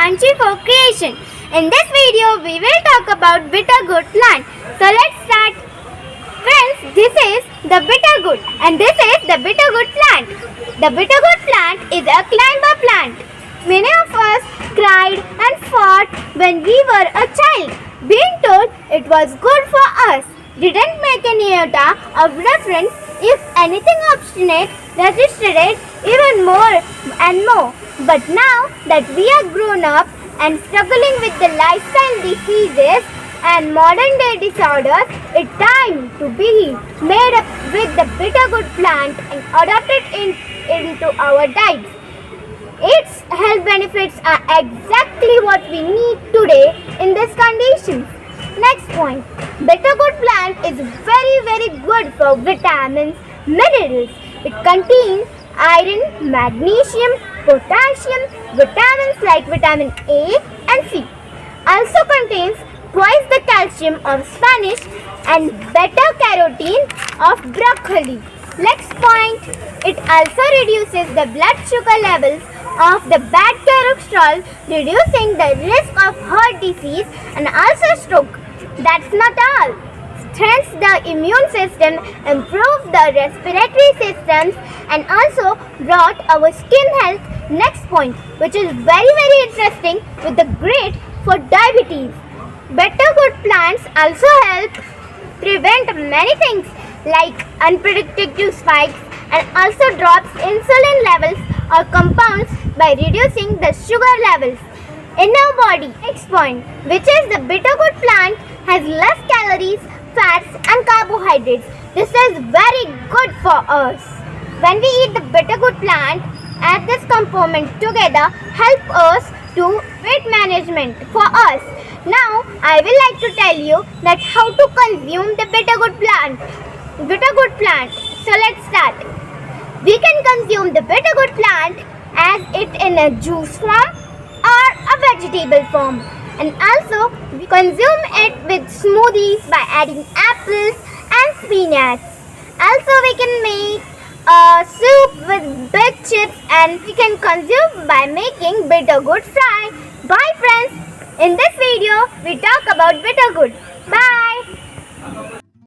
Sanchi for creation. In this video, we will talk about bittergourd plant. So let's start. Friends, this is the bittergourd and this is the bittergourd plant. The bittergourd plant is a climber plant. Many of us cried and fought when we were a child, being told it was good for us. Didn't make any iota of reference. If anything obstinate, resisted it even more and more. But now that we are grown up and struggling with the lifestyle diseases and modern day disorders, it's time to be made up with the bittergourd plant and adopted into our diets. Its health benefits are exactly what we need today in these conditions. Next point, bittergourd plant is very good for vitamins, minerals. It contains iron, magnesium, potassium, vitamins like vitamin A and C. Also contains twice the calcium of spinach and beta-carotene of broccoli. Next point, it also reduces the blood sugar levels of the bad cholesterol, reducing the risk of heart disease and also stroke. That's not all. Strengthens the immune system, improves the respiratory systems and also brought our skin health. Next point, which is very interesting, with the great for diabetes. Bittergourd plants also help prevent many things like unpredictable spikes and also drops insulin levels or compounds by reducing the sugar levels in our body. Next point, which is the bittergourd plant has less calories, fats and carbohydrates. This is very good for us. When we eat the bittergourd plant, add this component together, help us to weight management for us. Now I will like to tell you that how to consume the bittergourd plant. So let's start. We can consume the bittergourd plant as it in a juice form or a vegetable form, and also we consume it with smoothies by adding apples and spinach. Also we can make a soup with big chips and we can consume by making bittergourd fry. Bye friends. In this video we talk about bittergourd. Bye.